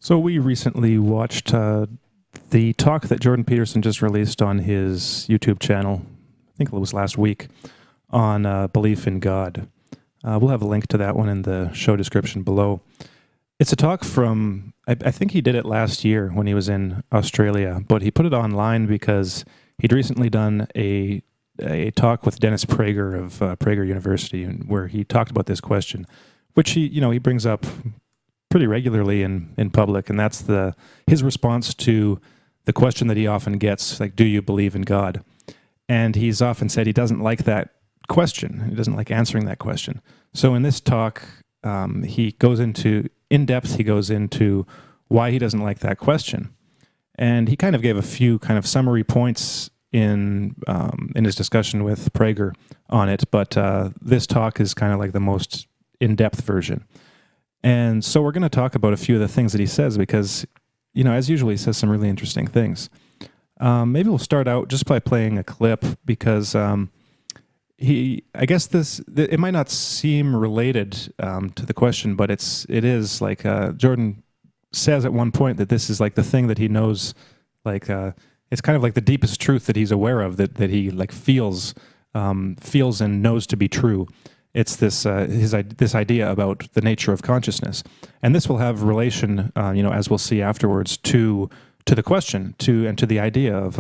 So we recently watched the talk that Jordan Peterson just released on his YouTube channel. I think it was last week, on belief in God. We'll have a link to that one in the show description below. It's a talk from, I think he did it last year when he was in Australia, but he put it online because he'd recently done a talk with Dennis Prager of Prager University, where he talked about this question, which he brings up pretty regularly in public, and that's his response to the question that he often gets, like, do you believe in God? And he's often said he doesn't like that question. He doesn't like answering that question. So in this talk, he goes into why he doesn't like that question. And he kind of gave a few kind of summary points in his discussion with Prager on it, but this talk is kind of like the most in-depth version. And so we're going to talk about a few of the things that he says because, as usual, he says some really interesting things. Maybe we'll start out just by playing a clip because I guess it might not seem related to the question, but it is like Jordan says at one point that this is like the thing that he knows, like it's kind of like the deepest truth that he's aware of, that he like feels and knows to be true. It's this idea about the nature of consciousness, and this will have relation, as we'll see afterwards, to the question, and to the idea of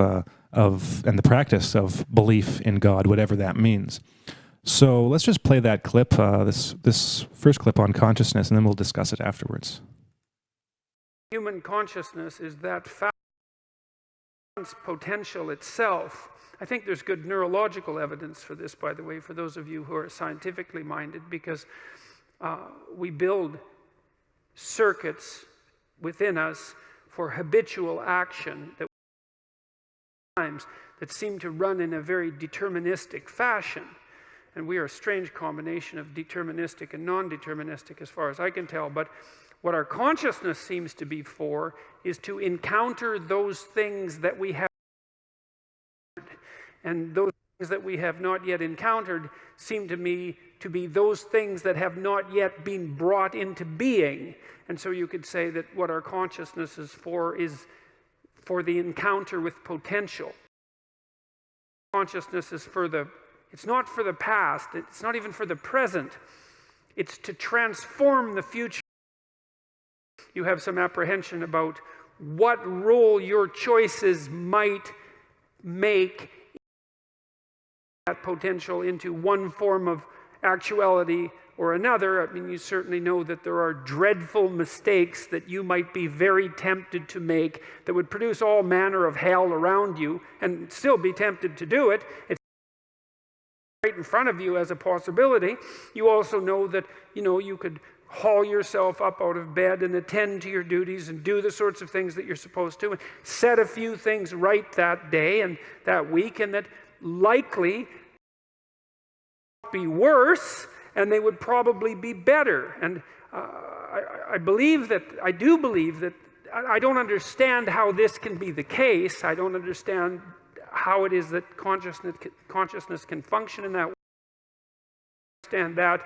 and the practice of belief in God, whatever that means. So let's just play that clip, this first clip on consciousness, and then we'll discuss it afterwards. Human consciousness is that potential itself. I think there's good neurological evidence for this, by the way, for those of you who are scientifically minded, because we build circuits within us for habitual action that seem to run in a very deterministic fashion. And we are a strange combination of deterministic and non-deterministic as far as I can tell. But what our consciousness seems to be for is to encounter those things that we have. And those things that we have not yet encountered seem to me to be those things that have not yet been brought into being. And so you could say that what our consciousness is for the encounter with potential. Consciousness is it's not for the past, it's not even for the present. It's to transform the future. You have some apprehension about what role your choices might make that potential into one form of actuality or another. I mean, you certainly know that there are dreadful mistakes that you might be very tempted to make that would produce all manner of hell around you and still be tempted to do it. It's right in front of you as a possibility. You also know that, you could haul yourself up out of bed and attend to your duties and do the sorts of things that you're supposed to and set a few things right that day and that week, and that likely be worse, and they would probably be better. And I do believe that I don't understand how this can be the case. I don't understand how it is that consciousness can function in that way. Understand that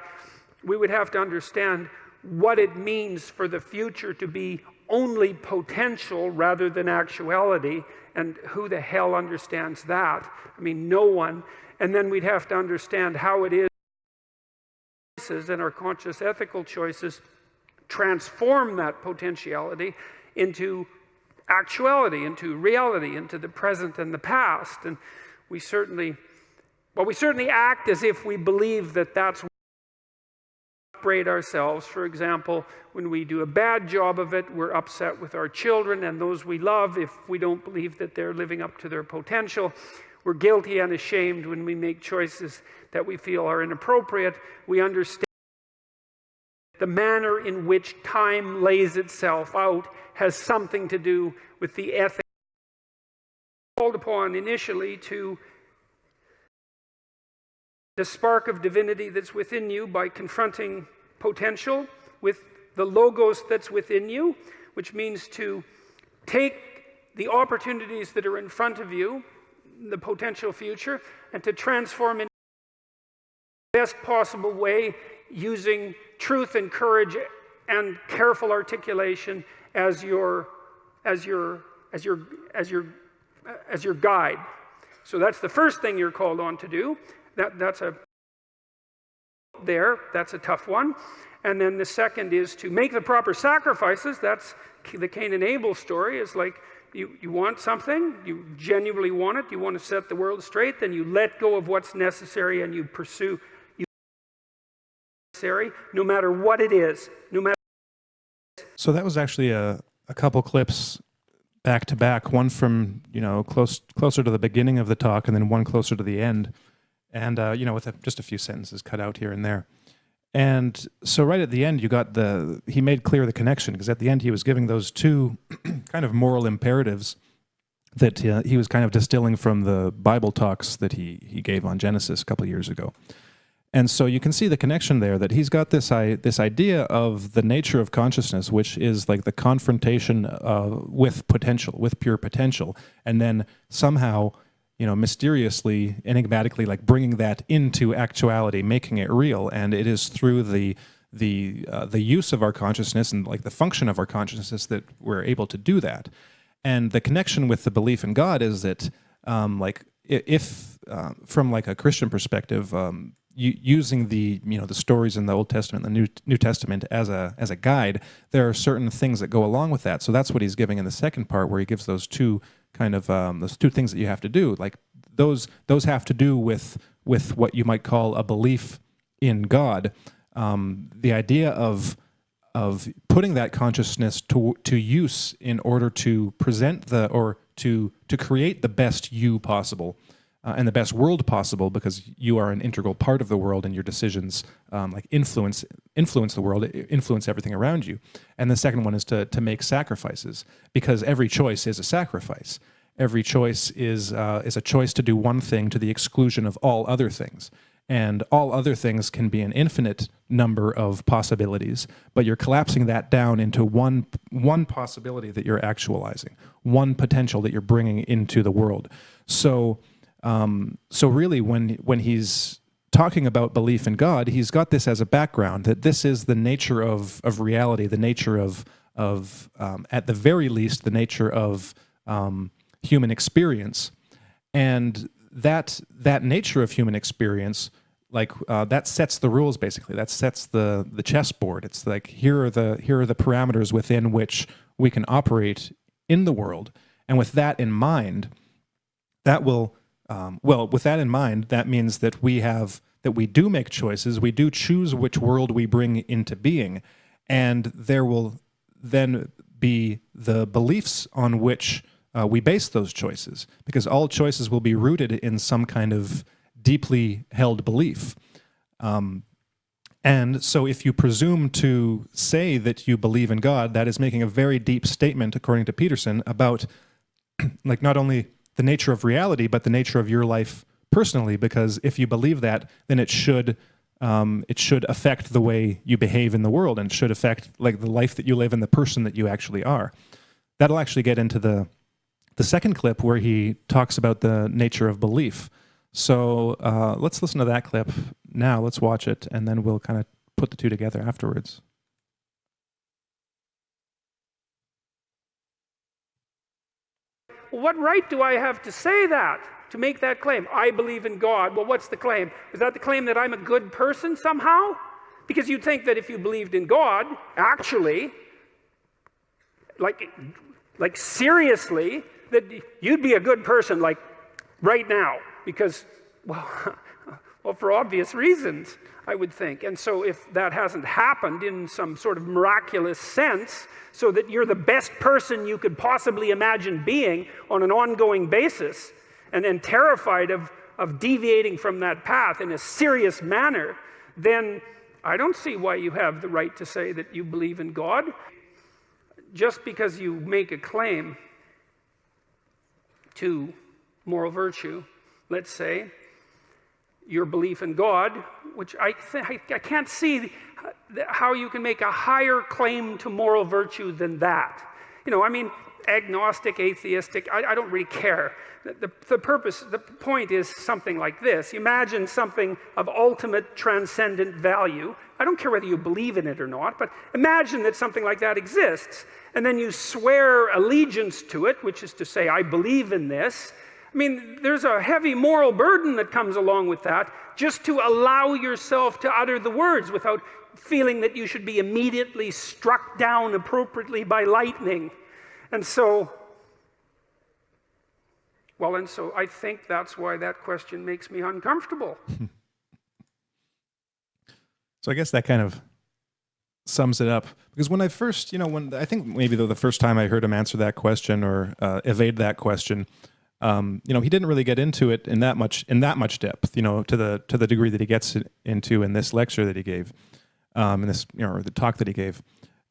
we would have to understand what it means for the future to be only potential rather than actuality, and who the hell understands that? I mean, no one. And then we'd have to understand how it is and our conscious ethical choices transform that potentiality into actuality, into reality, into the present and the past. And we certainly act as if we believe that that's upbraid ourselves. For example, when we do a bad job of it, we're upset with our children and those we love if we don't believe that they're living up to their potential. We're guilty and ashamed when we make choices that we feel are inappropriate. We understand the manner in which time lays itself out has something to do with the ethics called upon initially to the spark of divinity that's within you by confronting potential with the logos that's within you, which means to take the opportunities that are in front of you, the potential future, and to transform in the best possible way using truth and courage and careful articulation as your guide. So that's the first thing you're called on to do. That's a tough one. And then the second is to make the proper sacrifices. That's the Cain and Abel story. Is like you want something, you genuinely want it, you want to set the world straight, then you let go of what's necessary and you pursue necessary, no matter what it is, no matter. So that was actually a couple clips back to back, one from closer to the beginning of the talk, and then one closer to the end, and with just a few sentences cut out here and there. And so right at the end, he made clear the connection, because at the end he was giving those two kind of moral imperatives that he was kind of distilling from the Bible talks that he gave on Genesis a couple of years ago. And so you can see the connection there, that he's got this idea of the nature of consciousness, which is like the confrontation with potential, with pure potential, and then somehow, mysteriously, enigmatically, like bringing that into actuality, making it real. And it is through the use of our consciousness and like the function of our consciousness that we're able to do that. And the connection with the belief in God is that, if from like a Christian perspective, using the stories in the Old Testament, the New Testament as a guide, there are certain things that go along with that. So that's what he's giving in the second part, where he gives those two kind of those two things that you have to do. Like those have to do with what you might call a belief in God. The idea of putting that consciousness to use in order to present to create the best you possible. And the best world possible, because you are an integral part of the world, and your decisions influence the world, influence everything around you. And the second one is to make sacrifices, because every choice is a sacrifice. Every choice is a choice to do one thing to the exclusion of all other things. And all other things can be an infinite number of possibilities, but you're collapsing that down into one possibility that you're actualizing, one potential that you're bringing into the world. So really, when he's talking about belief in God, he's got this as a background, that this is the nature of reality, the nature of at the very least, the nature of human experience, and that nature of human experience, that sets the rules, basically. That sets the chessboard. It's like here are the parameters within which we can operate in the world, and with that in mind, that will. With that in mind, that means that we do make choices, we do choose which world we bring into being, and there will then be the beliefs on which we base those choices, because all choices will be rooted in some kind of deeply held belief. And so if you presume to say that you believe in God, that is making a very deep statement, according to Peterson, about not only the nature of reality, but the nature of your life personally, because if you believe that, then it should affect the way you behave in the world, and should affect the life that you live and the person that you actually are. That'll actually get into the second clip, where he talks about the nature of belief. So let's listen to that clip now. Let's watch it, and then we'll kind of put the two together afterwards. What right do I have to say that, to make that claim? I believe in God. Well, what's the claim? Is that the claim that I'm a good person somehow? Because you'd think that if you believed in God, actually, like seriously, that you'd be a good person, right now. Because, well, for obvious reasons, I would think. And so if that hasn't happened in some sort of miraculous sense, so that you're the best person you could possibly imagine being on an ongoing basis, and then terrified of deviating from that path in a serious manner, then I don't see why you have the right to say that you believe in God. Just because you make a claim to moral virtue, let's say, your belief in God, which I can't see how you can make a higher claim to moral virtue than that. agnostic, atheistic, I don't really care. The point is something like this. Imagine something of ultimate transcendent value. I don't care whether you believe in it or not, but imagine that something like that exists. And then you swear allegiance to it, which is to say, I believe in this. I mean, there's a heavy moral burden that comes along with that, just to allow yourself to utter the words without feeling that you should be immediately struck down appropriately by lightning. And so I think that's why that question makes me uncomfortable. So I guess that kind of sums it up. Because when I first, I think maybe the first time I heard him answer that question or evade that question, he didn't really get into it in that much depth, to the degree that he gets into in this lecture that he gave, in this, or the talk that he gave.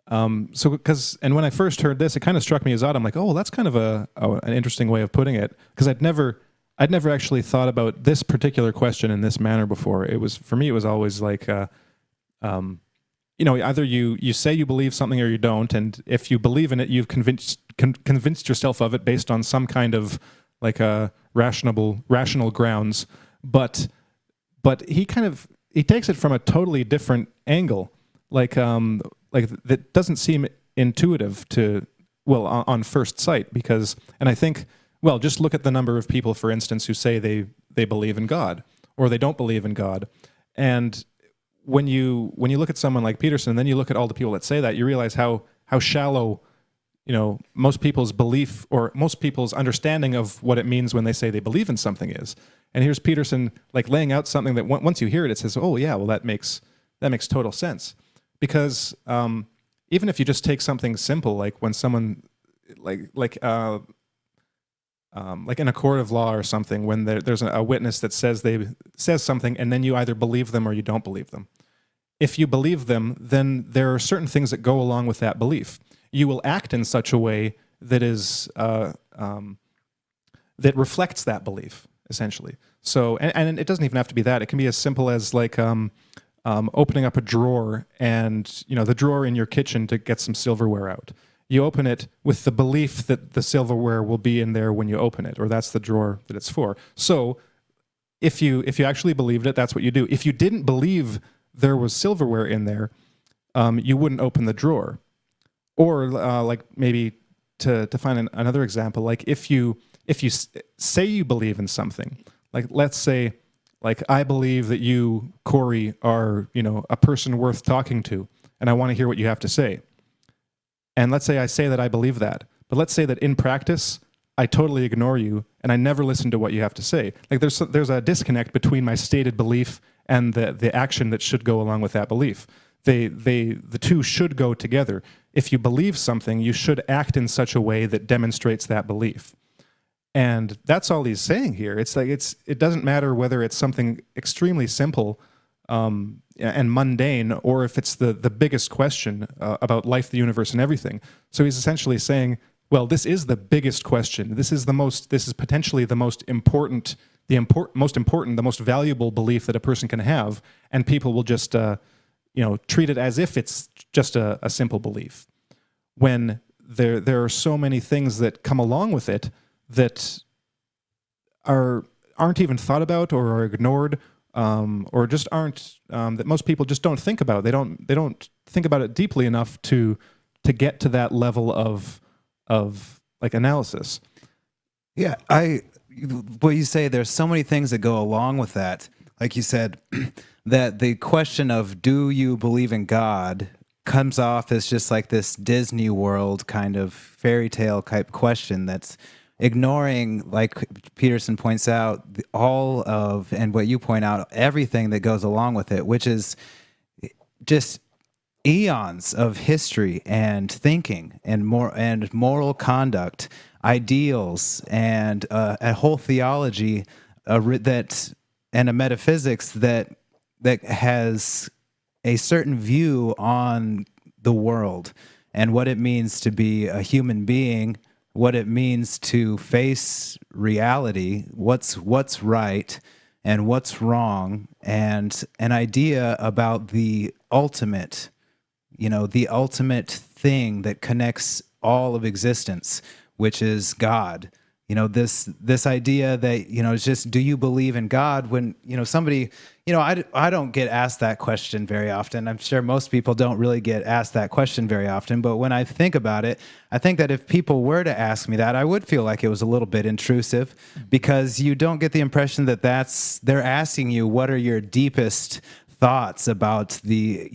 And when I first heard this, it kind of struck me as odd. I'm like, oh, well, that's kind of an interesting way of putting it, because I'd never actually thought about this particular question in this manner before. For me, it was always like, either you say you believe something or you don't, and if you believe in it, you've convinced yourself of it based on some kind of like rational grounds. But he takes it from a totally different angle, like that doesn't seem intuitive on first sight, and I think, just look at the number of people, for instance, who say they believe in God or they don't believe in God. And when you look at someone like Peterson, and then you look at all the people that say that, you realize how shallow, most people's belief or most people's understanding of what it means when they say they believe in something is. And here's Peterson like laying out something that once you hear it, it says, oh yeah, well that makes total sense. Because even if you just take something simple, like when someone, like in a court of law or something, when there's a witness that says something, and then you either believe them or you don't believe them. If you believe them, then there are certain things that go along with that belief. You will act in such a way that is that reflects that belief, essentially. So, and it doesn't even have to be that. It can be as simple as like opening up a drawer, and the drawer in your kitchen to get some silverware out. You open it with the belief that the silverware will be in there when you open it, or that's the drawer that it's for. So if you actually believed it, that's what you do. If you didn't believe there was silverware in there, you wouldn't open the drawer. Or like maybe to find another example, like if you say you believe in something, like let's say, like I believe that you, Corey, are a person worth talking to, and I want to hear what you have to say. And let's say I say that I believe that, but let's say that in practice, I totally ignore you and I never listen to what you have to say. Like there's a disconnect between my stated belief and the action that should go along with that belief. The two should go together. If you believe something, you should act in such a way that demonstrates that belief. And that's all he's saying here. It's like it doesn't matter whether it's something extremely simple and mundane, or if it's the biggest question about life, the universe, and everything. So he's essentially saying, well, this is the biggest question. This is potentially the most important, the most valuable belief that a person can have, and people will just treat it as if it's just a simple belief, when there are so many things that come along with it that aren't even thought about or are ignored, or just aren't that most people just don't think about. They don't think about it deeply enough to get to that level of like analysis. Yeah, what you say, there's so many things that go along with that. Like you said, that the question of do you believe in God comes off as just like this Disney World kind of fairy tale type question that's ignoring, like Peterson points out, all of, and what you point out, everything that goes along with it, which is just eons of history and thinking and moral conduct, ideals, and a whole theology and a metaphysics that has a certain view on the world and what it means to be a human being, what it means to face reality, what's right and what's wrong, and an idea about the ultimate thing that connects all of existence, which is God. This idea that, it's just, do you believe in God? When, somebody, I don't get asked that question very often. I'm sure most people don't really get asked that question very often. But when I think about it, I think that if people were to ask me that, I would feel like it was a little bit intrusive, because you don't get the impression that they're asking you, what are your deepest thoughts about the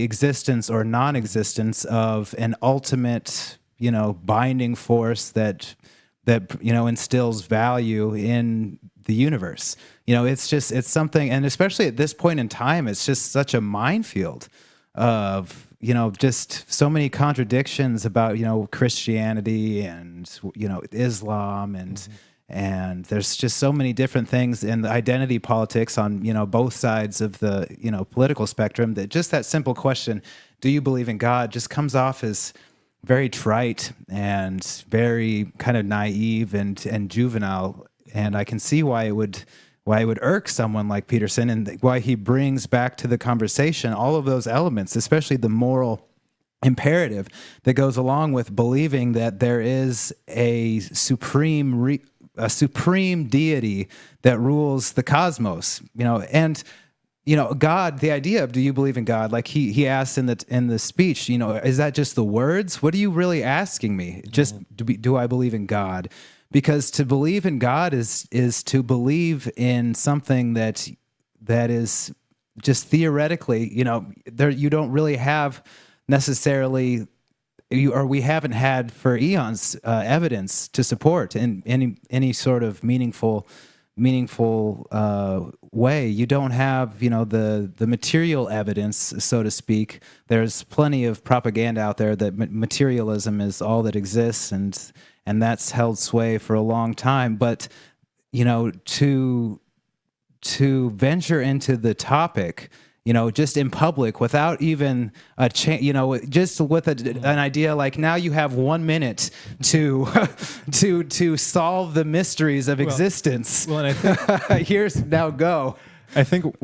existence or non-existence of an ultimate, binding force that instills value in the universe. It's something, and especially at this point in time, it's just such a minefield of, just so many contradictions about, Christianity and, Islam and there's just so many different things in the identity politics on, both sides of the, political spectrum, that just that simple question, do you believe in God, just comes off as very trite and very kind of naive and juvenile. And I can see why it would irk someone like Peterson, and why he brings back to the conversation all of those elements, especially the moral imperative that goes along with believing that there is a supreme deity that rules the cosmos, and God, the idea of, do you believe in God? Like he asked in the speech, is that just the words? What are you really asking me? Just do I believe in God? Because to believe in God is to believe in something that is just theoretically, you don't really have necessarily, we haven't had for eons evidence to support in any sort of meaningful way. You don't have, the material evidence, so to speak. There's plenty of propaganda out there that materialism is all that exists, and that's held sway for a long time. But, to venture into the topic, just in public without even a just with an idea like, now you have 1 minute to to solve the mysteries of existence. Well, and I think here's now go. I think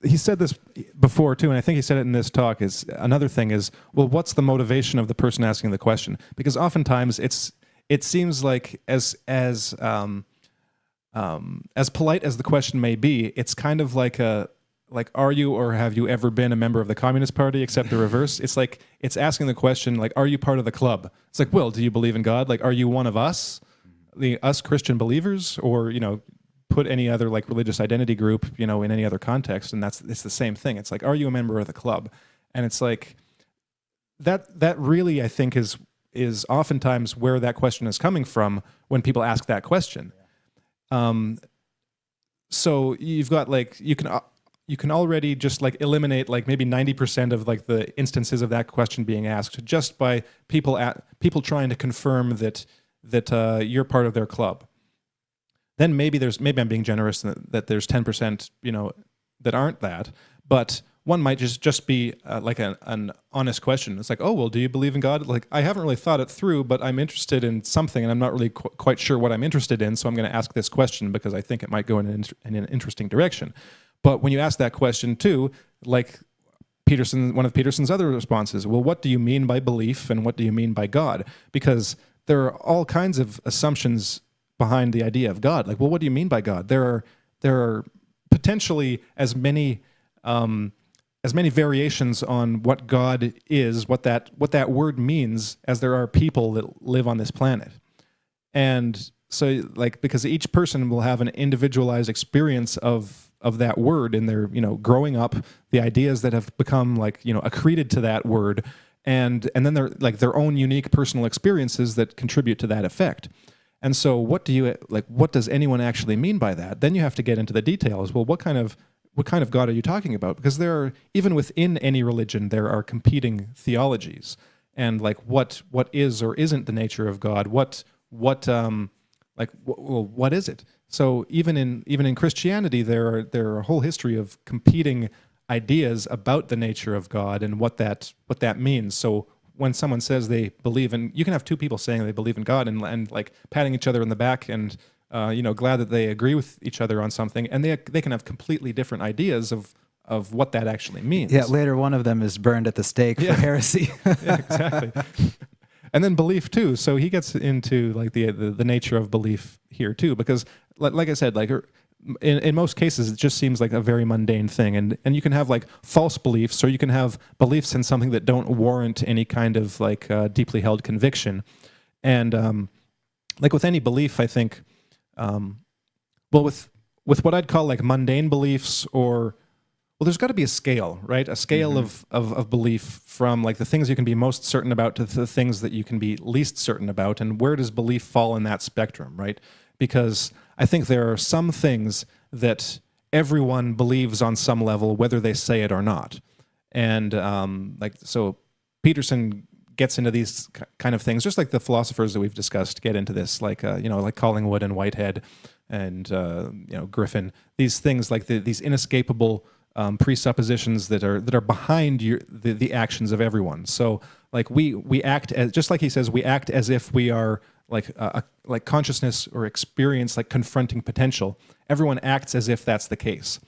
he said this before too, and I think he said it in this talk, is another thing is, well, what's the motivation of the person asking the question? Because oftentimes it seems like as polite as the question may be, it's kind of like are you or have you ever been a member of the Communist Party, except the reverse? It's like, it's asking the question, like, are you part of the club? It's like, well, do you believe in God? Like, are you one of us, us Christian believers? Or, put any other like religious identity group, in any other context, and it's the same thing. It's like, are you a member of the club? And it's like, that really, I think, is oftentimes where that question is coming from when people ask that question. So you've got like, you can already just like eliminate like maybe 90% of like the instances of that question being asked just by people trying to confirm that you're part of their club. Then maybe I'm being generous that there's 10%, that aren't that, but one might just be like an honest question. It's like, oh, well, do you believe in God? Like, I haven't really thought it through, but I'm interested in something, and I'm not really quite sure what I'm interested in, so I'm going to ask this question because I think it might go in an interesting direction. But when you ask that question too, like one of Peterson's other responses, well, what do you mean by belief and what do you mean by God? Because there are all kinds of assumptions behind the idea of God. Like, well, what do you mean by God? There are potentially as many variations on what God is, what that word means, as there are people that live on this planet. And so, like, because each person will have an individualized experience of that word in their, growing up, the ideas that have become like, accreted to that word, and then they're like their own unique personal experiences that contribute to that effect. And so what does anyone actually mean by that? Then you have to get into the details. Well, what kind of God are you talking about? Because even within any religion, there are competing theologies, and like what is or isn't the nature of God? What is it? So even in Christianity, there are a whole history of competing ideas about the nature of God and what that means. So when someone says they believe in, you can have two people saying they believe in God and like patting each other in the back and glad that they agree with each other on something, and they can have completely different ideas of what that actually means. Yeah, later one of them is burned at the stake for heresy. Yeah, exactly. And then belief too. So he gets into like the nature of belief here too, because like I said, like in most cases, it just seems like a very mundane thing. And you can have like false beliefs, or you can have beliefs in something that don't warrant any kind of like deeply held conviction. And like with any belief, I think, well, with what I'd call like mundane beliefs, or well, there's got to be a scale, right? A scale of belief from like the things you can be most certain about to the things that you can be least certain about. And where does belief fall in that spectrum, right? Because I think there are some things that everyone believes on some level, whether they say it or not. And like, so Peterson gets into these kind of things, just like the philosophers that we've discussed get into this, like, like Collingwood and Whitehead and, Griffin, these things like these inescapable presuppositions that are behind the actions of everyone. So like we act as, just like he says, we act as if we are like consciousness or experience like confronting potential. Everyone acts as if that's the case.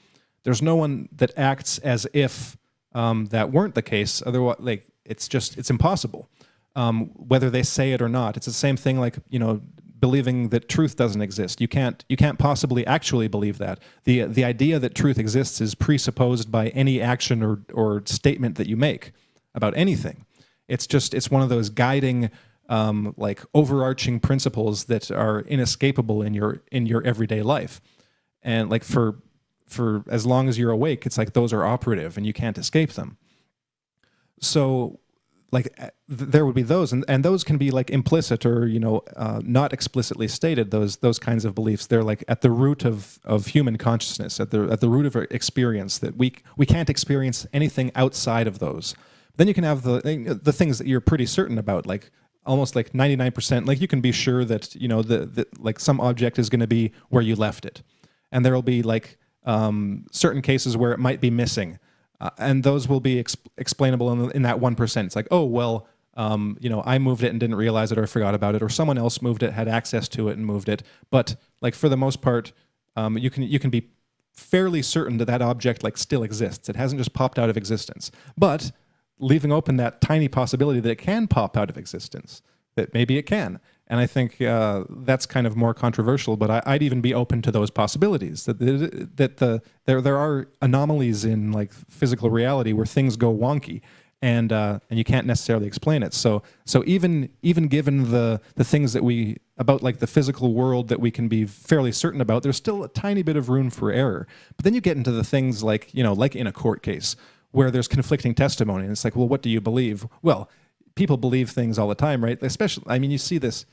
There's no one that acts as if that weren't the case. Otherwise, like it's impossible. Whether they say it or not, it's the same thing. Like believing that truth doesn't exist. You can't possibly actually believe that. The idea that truth exists is presupposed by any action or statement that you make about anything. It's one of those guiding like overarching principles that are inescapable in your everyday life. And like for as long as you're awake, it's like those are operative and you can't escape them. So like there would be those, and those can be like implicit or not explicitly stated. Those kinds of beliefs, they're like at the root of human consciousness, at the root of our experience, that we can't experience anything outside of those. Then you can have the things that you're pretty certain about, like almost like 99%. Like you can be sure that the like some object is going to be where you left it, and there will be like certain cases where it might be missing. And those will be explainable in that 1%. It's like, oh, well, I moved it and didn't realize it, or forgot about it, or someone else moved it, had access to it and moved it. But like for the most part, you can be fairly certain that that object like still exists. It hasn't just popped out of existence. But leaving open that tiny possibility that it can pop out of existence, that maybe it can. And I think that's kind of more controversial, but I'd even be open to those possibilities. That there are anomalies in like physical reality where things go wonky, and you can't necessarily explain it. So even given the things that we about like the physical world that we can be fairly certain about, there's still a tiny bit of room for error. But then you get into the things like like in a court case where there's conflicting testimony, and it's like, well, what do you believe? Well, people believe things all the time, right? Especially, I mean, you see this.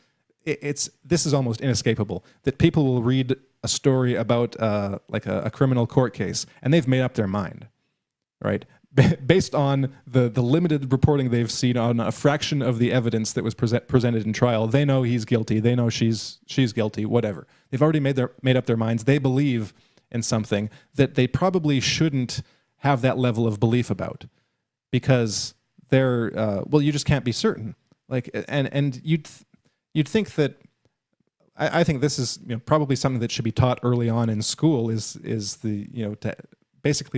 This is almost inescapable, that people will read a story about like a criminal court case, and they've made up their mind, right? Based on the limited reporting they've seen on a fraction of the evidence that was presented in trial. They know he's guilty. They know she's guilty. Whatever. They've already made up their minds. They believe in something that they probably shouldn't have that level of belief about, because they're well, you just can't be certain. Like, and you'd think that, I think this is probably something that should be taught early on in school, is the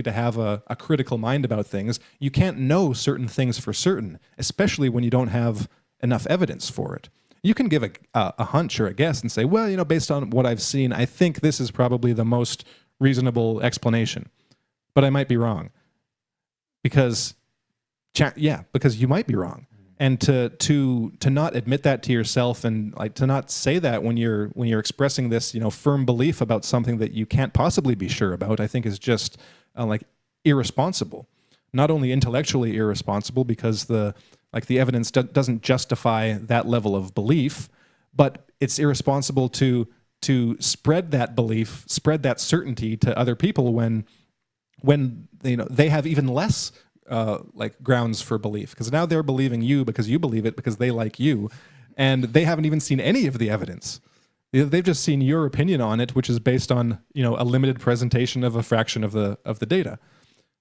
to have a critical mind about things. You can't know certain things for certain, especially when you don't have enough evidence for it. You can give a hunch or a guess and say, well, based on what I've seen, I think this is probably the most reasonable explanation, but I might be wrong, because you might be wrong. And to not admit that to yourself, and like to not say that when you're expressing this firm belief about something that you can't possibly be sure about, I think is just like irresponsible. Not only intellectually irresponsible, because the evidence doesn't justify that level of belief, but it's irresponsible to spread that belief, spread that certainty to other people when they have even less like grounds for belief, because now they're believing you because you believe it because they like you, and they haven't even seen any of the evidence. They've just seen your opinion on it, which is based on a limited presentation of a fraction of the data.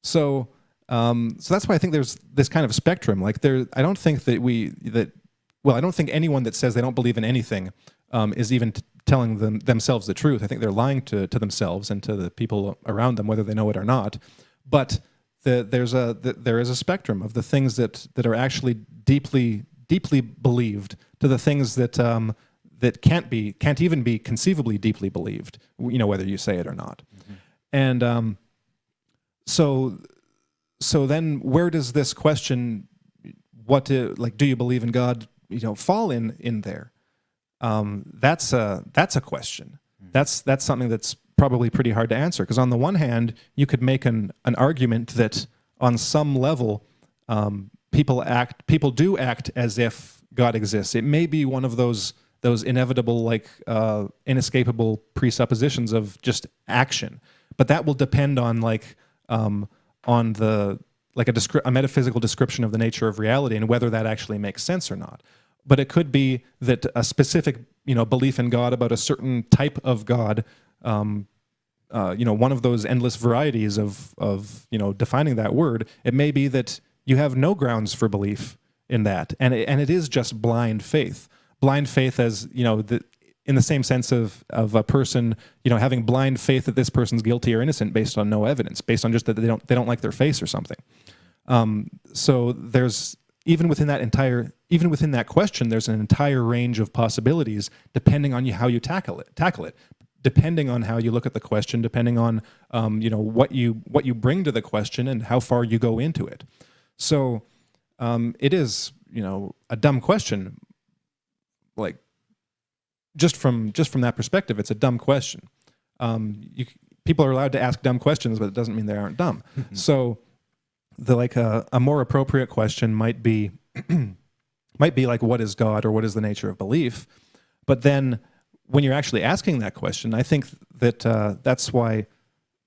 So that's why I think there's this kind of spectrum. Like I don't think I don't think anyone that says they don't believe in anything is even telling themselves the truth. I think they're lying to themselves and to the people around them, whether they know it or not. But there is a spectrum of the things that are actually deeply deeply believed to the things that that can't even be conceivably deeply believed, whether you say it or not. And so then where does this question, do you believe in God, fall in there? That's a question. That's something that's probably pretty hard to answer, because on the one hand, you could make an argument that on some level, people do act as if God exists. It may be one of those inevitable, inescapable presuppositions of just action, but that will depend on a metaphysical description of the nature of reality and whether that actually makes sense or not. But it could be that a specific, belief in God about a certain type of God, one of those endless varieties of defining that word. It may be that you have no grounds for belief in that, and it is just blind faith. Blind faith, as in the same sense of a person, having blind faith that this person's guilty or innocent based on no evidence, based on just that they don't like their face or something. So there's even within that question, there's an entire range of possibilities depending on how you tackle it, depending on how you look at the question, depending on what you bring to the question and how far you go into it. So it is a dumb question. Just from that perspective, it's a dumb question. People are allowed to ask dumb questions, but it doesn't mean they aren't dumb. So a more appropriate question might be like, what is God, or what is the nature of belief? But then when you're actually asking that question, I think that that's why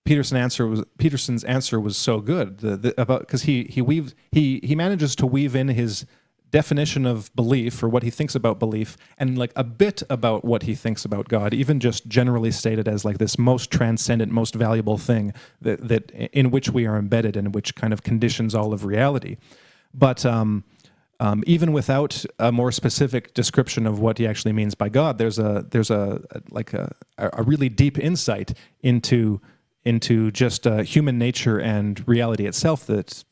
Peterson's answer was so good, because he manages to weave in his definition of belief, or what he thinks about belief, and a bit about what he thinks about God, even just generally stated as this most transcendent, most valuable thing that in which we are embedded and which kind of conditions all of reality. But even without a more specific description of what he actually means by God, there's a really deep insight into just human nature and reality itself that's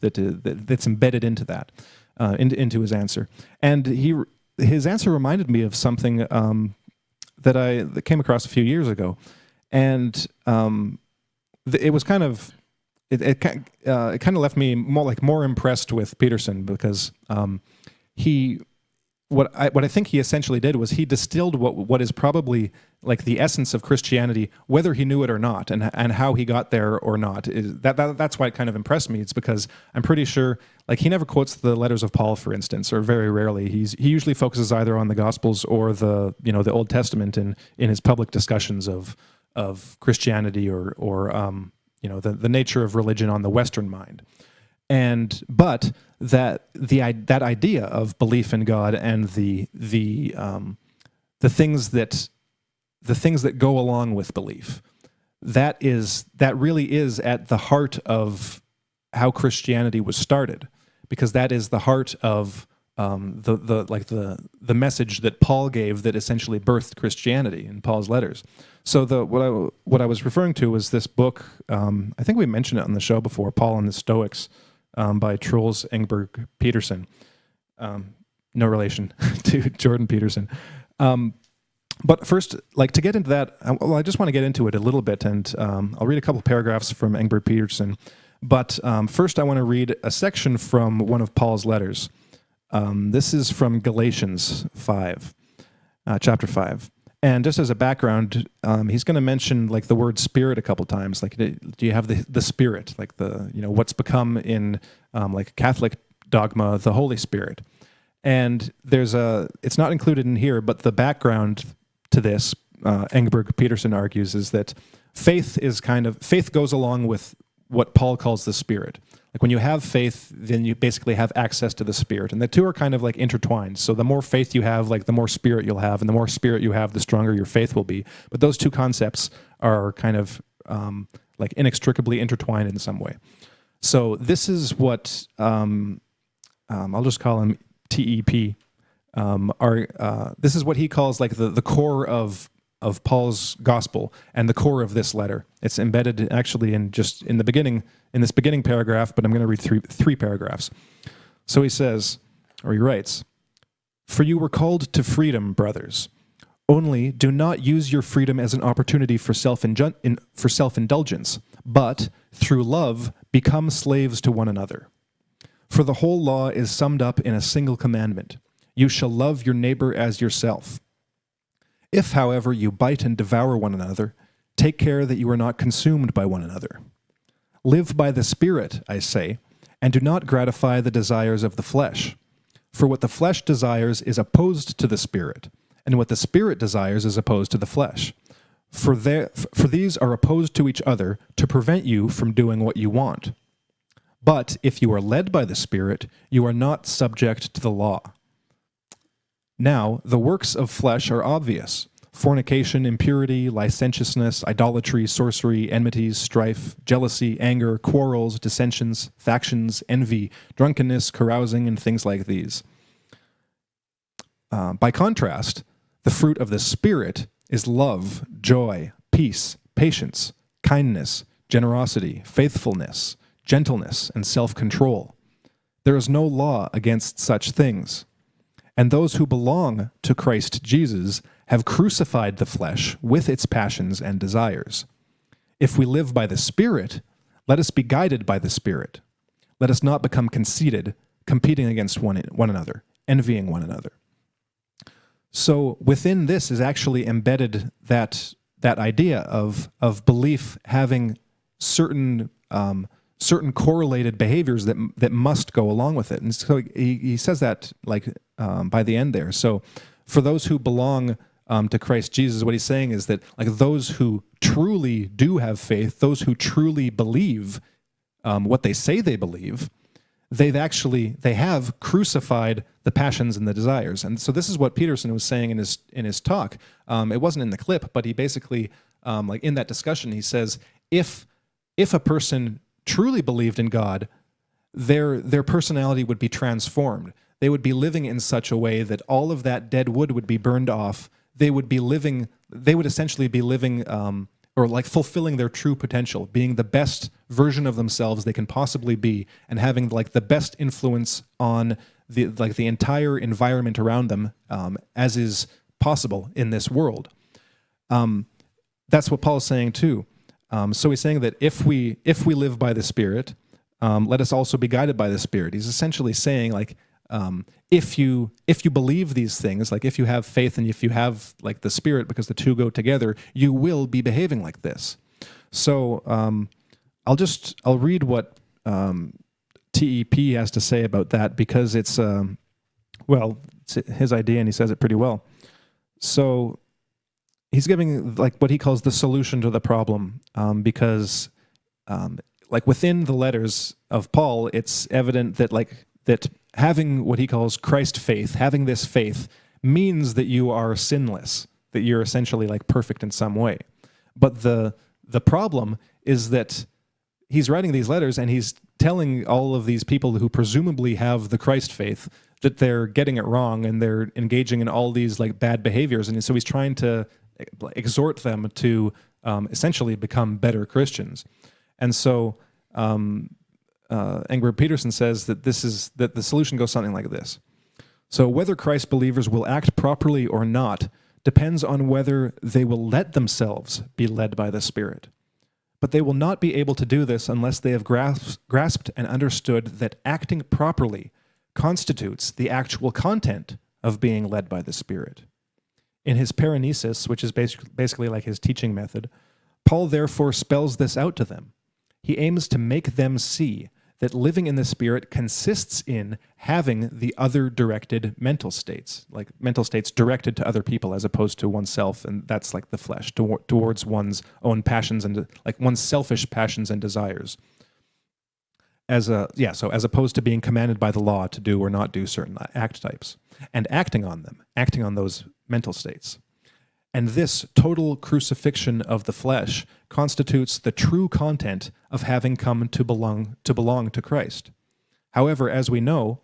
embedded into that. Into his answer, and his answer reminded me of something that came across a few years ago, and it was kind of it kind of left me more impressed with Peterson, because what I think he essentially did was he distilled what is probably the essence of Christianity, whether he knew it or not, and how he got there or not. That's why it kind of impressed me. It's because I'm pretty sure he never quotes the letters of Paul, for instance, or very rarely. He usually focuses either on the Gospels or the Old Testament in his public discussions of Christianity or the nature of religion on the Western mind. But that idea of belief in God and the things that go along with belief, that really is at the heart of how Christianity was started, because that is the heart of the message that Paul gave that essentially birthed Christianity in Paul's letters. So what I was referring to was this book. I think we mentioned it on the show before, Paul and the Stoics, by Truls Engberg Peterson. No relation to Jordan Peterson. But first, to get into that, I just want to get into it a little bit, and I'll read a couple paragraphs from Engberg Peterson. But first, I want to read a section from one of Paul's letters. This is from Galatians 5, chapter 5. And just as a background, he's going to mention the word spirit a couple times. Do you have the spirit, what's become in Catholic dogma the Holy Spirit? And it's not included in here, but the background to this, Engberg Peterson argues, is that faith goes along with what Paul calls the Spirit. When you have faith, then you basically have access to the Spirit, and the two are kind of intertwined. So the more faith you have, the more Spirit you'll have, and the more Spirit you have, the stronger your faith will be. But those two concepts are kind of inextricably intertwined in some way. So this is what I'll just call him TEP. This is what he calls the core of Paul's gospel and the core of this letter. It's embedded actually in this beginning paragraph, but I'm going to read three paragraphs. So he writes, For you were called to freedom, brothers. Only do not use your freedom as an opportunity for self-indulgence, but through love become slaves to one another. For the whole law is summed up in a single commandment: you shall love your neighbor as yourself. If, however, you bite and devour one another, take care that you are not consumed by one another. Live by the Spirit, I say, and do not gratify the desires of the flesh. For what the flesh desires is opposed to the Spirit, and what the Spirit desires is opposed to the flesh. For these are opposed to each other to prevent you from doing what you want. But if you are led by the Spirit, you are not subject to the law. Now, the works of flesh are obvious: fornication, impurity, licentiousness, idolatry, sorcery, enmities, strife, jealousy, anger, quarrels, dissensions, factions, envy, drunkenness, carousing, and things like these. By contrast, the fruit of the Spirit is love, joy, peace, patience, kindness, generosity, faithfulness, gentleness, and self-control. There is no law against such things. And those who belong to Christ Jesus have crucified the flesh with its passions and desires. If we live by the Spirit, let us be guided by the Spirit. Let us not become conceited, competing against one another, envying one another. So within this is actually embedded that idea of belief having certain correlated behaviors that must go along with it. And so he says that by the end there. So for those who belong to Christ Jesus, what he's saying is that those who truly do have faith, those who truly believe what they say they believe, they have crucified the passions and the desires. And so this is what Peterson was saying in his talk. It wasn't in the clip, but he basically in that discussion he says if a person truly believed in God, their personality would be transformed. They would be living in such a way that all of that dead wood would be burned off. They would essentially be living or fulfilling their true potential, being the best version of themselves they can possibly be, and having the best influence on the entire environment around them as is possible in this world. That's what Paul's saying too. So he's saying that if we live by the Spirit, let us also be guided by the Spirit. He's essentially saying if you believe these things, if you have faith and if you have the Spirit, because the two go together, you will be behaving like this. So I'll read what TEP has to say about that, because it's his idea and he says it pretty well. So he's giving what he calls the solution to the problem, because within the letters of Paul, it's evident that having what he calls Christ faith, having this faith, means that you are sinless, that you're essentially perfect in some way. But the problem is that he's writing these letters and he's telling all of these people who presumably have the Christ faith that they're getting it wrong and they're engaging in all these bad behaviors. And so he's trying to exhort them to essentially become better Christians. And so Engbert Peterson says that that the solution goes something like this. So whether Christ believers will act properly or not depends on whether they will let themselves be led by the Spirit. But they will not be able to do this unless they have grasped and understood that acting properly constitutes the actual content of being led by the Spirit. In his paranesis, which is basically his teaching method, Paul therefore spells this out to them. He aims to make them see that living in the Spirit consists in having the other directed mental states, mental states directed to other people as opposed to oneself, and that's the flesh, towards one's own passions and one's selfish passions and desires. So as opposed to being commanded by the law to do or not do certain act types, and acting on them, acting on those mental states. And this total crucifixion of the flesh constitutes the true content of having come to belong to Christ. However, as we know,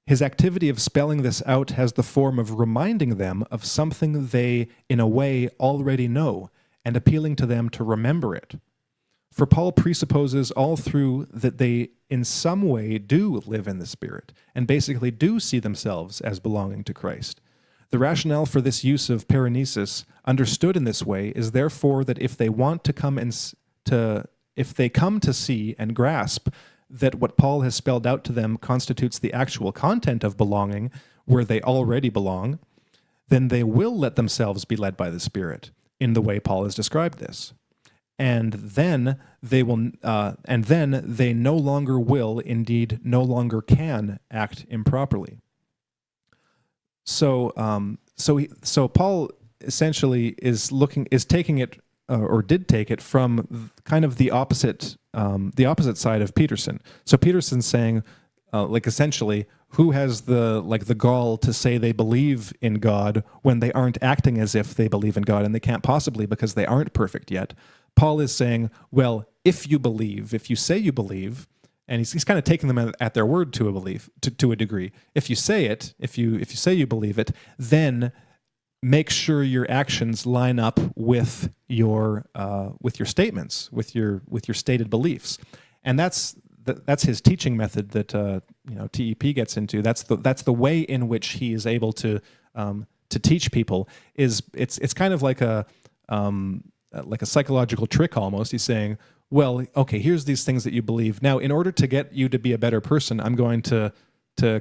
his activity of spelling this out has the form of reminding them of something they, in a way, already know, and appealing to them to remember it. For Paul presupposes all through that they in some way do live in the Spirit and basically do see themselves as belonging to Christ. The rationale for this use of paranesis, understood in this way, is therefore that if they want to come if they come to see and grasp that what Paul has spelled out to them constitutes the actual content of belonging, where they already belong, then they will let themselves be led by the Spirit in the way Paul has described this. And then they no longer will, indeed no longer can, act improperly. So Paul essentially is taking it, or did take it, from kind of the opposite side of Peterson. So Peterson's saying, essentially, who has the gall to say they believe in God when they aren't acting as if they believe in God, and they can't possibly because they aren't perfect yet. Paul is saying, well, if you say you believe, and he's kind of taking them at their word to a degree. If you say it, if you say you believe it, then make sure your actions line up with your statements, with your stated beliefs, and that's his teaching method that TEP gets into. That's the way in which he is able to teach people. It's kind of like a psychological trick almost. He's saying, well, okay, here's these things that you believe. Now, in order to get you to be a better person, I'm going to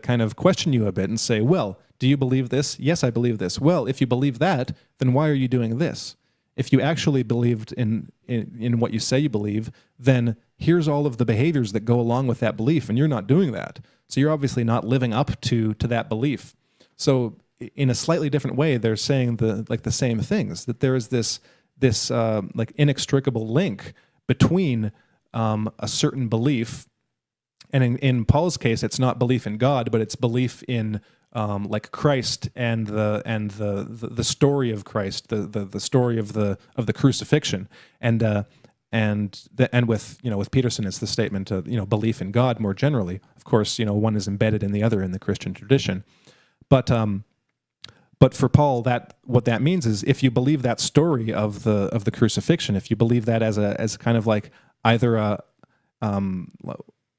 kind of question you a bit and say, well, do you believe this? Yes, I believe this. Well, if you believe that, then why are you doing this? If you actually believed in what you say you believe, then here's all of the behaviors that go along with that belief, and you're not doing that. So you're obviously not living up to that belief. So in a slightly different way, they're saying the same things, that there is this inextricable link between a certain belief, and in Paul's case, it's not belief in God, but it's belief in Christ and the story of Christ, the story of the crucifixion, and with Peterson, it's the statement of belief in God more generally. Of course, one is embedded in the other in the Christian tradition, but for Paul, what that means is, if you believe that story of the crucifixion, if you believe that as kind of like either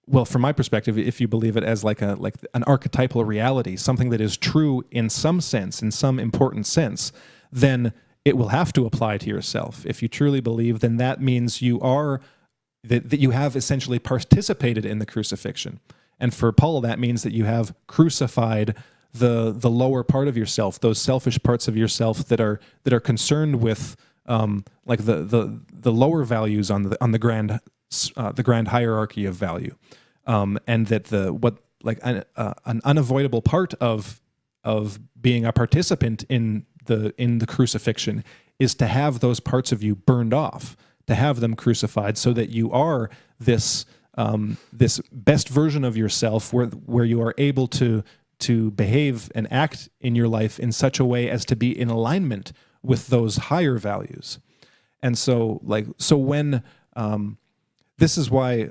well, from my perspective, if you believe it as like an archetypal reality, something that is true in some sense, in some important sense, then it will have to apply to yourself. If you truly believe, then that means that you have essentially participated in the crucifixion. And for Paul, that means that you have crucified the lower part of yourself, those selfish parts of yourself that are concerned with the lower values on the grand hierarchy of value, and that an unavoidable part of being a participant in the crucifixion is to have those parts of you burned off, to have them crucified, so that you are this best version of yourself, where you are able to behave and act in your life in such a way as to be in alignment with those higher values. And so when this is why,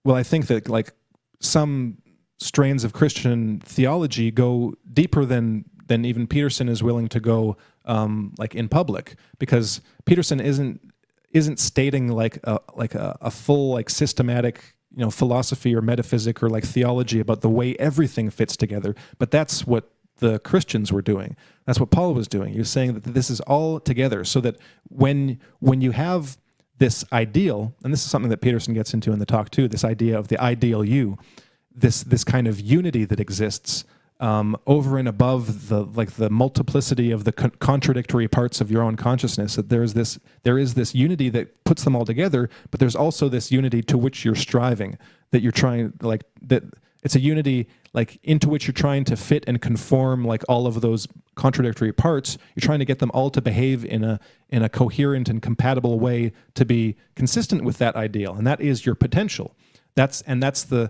I think that some strains of Christian theology go deeper than even Peterson is willing to go, in public, because Peterson isn't stating a full systematic philosophy or metaphysic or theology about the way everything fits together, but that's what the Christians were doing. That's what Paul was doing. He was saying that this is all together, so that when you have this ideal, and this is something that Peterson gets into in the talk too, this idea of the ideal you, this kind of unity that exists over and above the multiplicity of the contradictory parts of your own consciousness, that there is this unity that puts them all together, but there's also this unity to which you're striving, that you're trying, that it's a unity into which you're trying to fit and conform all of those contradictory parts. You're trying to get them all to behave in a coherent and compatible way to be consistent with that ideal, and that is your potential. That's the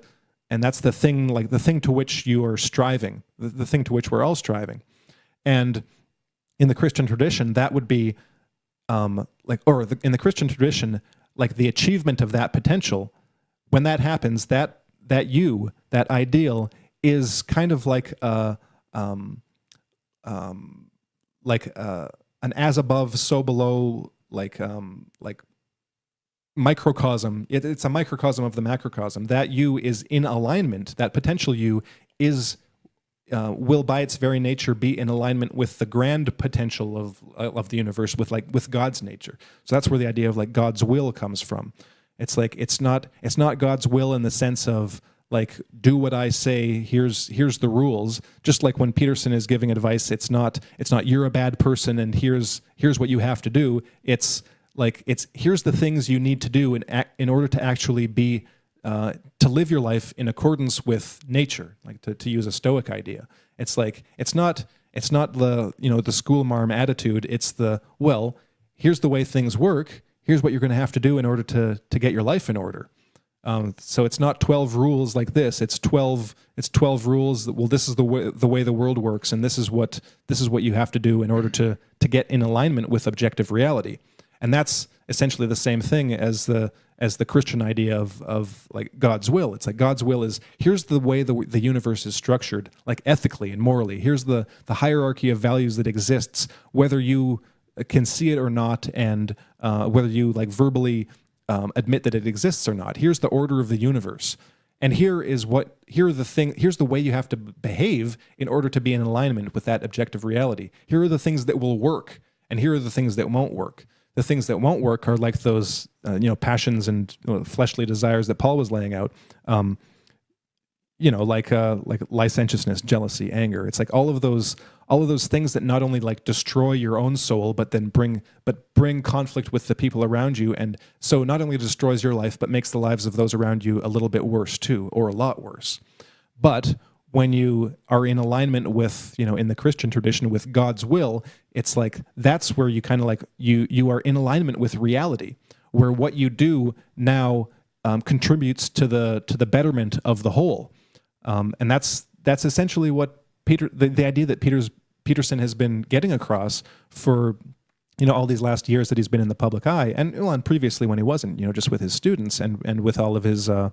thing, the thing to which you are striving, the thing to which we're all striving. And in the Christian tradition, that would be in the Christian tradition, the achievement of that potential. When that happens, that ideal is kind of an as above, so below, microcosm. It's a microcosm of the macrocosm. That you is in alignment. That potential you is will by its very nature be in alignment with the grand potential of the universe, with God's nature. So that's where the idea of like God's will comes from. It's like it's not God's will in the sense of like, do what I say, here's the rules. Just like when Peterson is giving advice, it's not you're a bad person and here's what you have to do. It's here's the things you need to do in order to actually be to live your life in accordance with nature, like to use a Stoic idea. It's like it's not the the school marm attitude. It's here's the way things work. Here's what you're going to have to do in order to get your life in order. So it's not 12 rules like this. It's 12 rules that, well, this is the way the world works, and this is what you have to do in order to get in alignment with objective reality. And that's essentially the same thing as the Christian idea of like God's will. It's like God's will is, here's the way the universe is structured, like ethically and morally. Here's the hierarchy of values that exists, whether you can see it or not, and whether you like verbally admit that it exists or not. Here's the order of the universe. And here's the way you have to behave in order to be in alignment with that objective reality. Here are the things that will work, and here are the things that won't work. The things that won't work are like those, passions and fleshly desires that Paul was laying out. Like licentiousness, jealousy, anger. It's like all of those things that not only like destroy your own soul, but then bring conflict with the people around you, and so not only destroys your life, but makes the lives of those around you a little bit worse too, or a lot worse. But when you are in alignment with, in the Christian tradition, with God's will, it's like that's where you kind of like you are in alignment with reality, where what you do now contributes to the betterment of the whole, and that's essentially what the idea that Peterson has been getting across for all these last years that he's been in the public eye, and previously when he wasn't, just with his students and with all of his the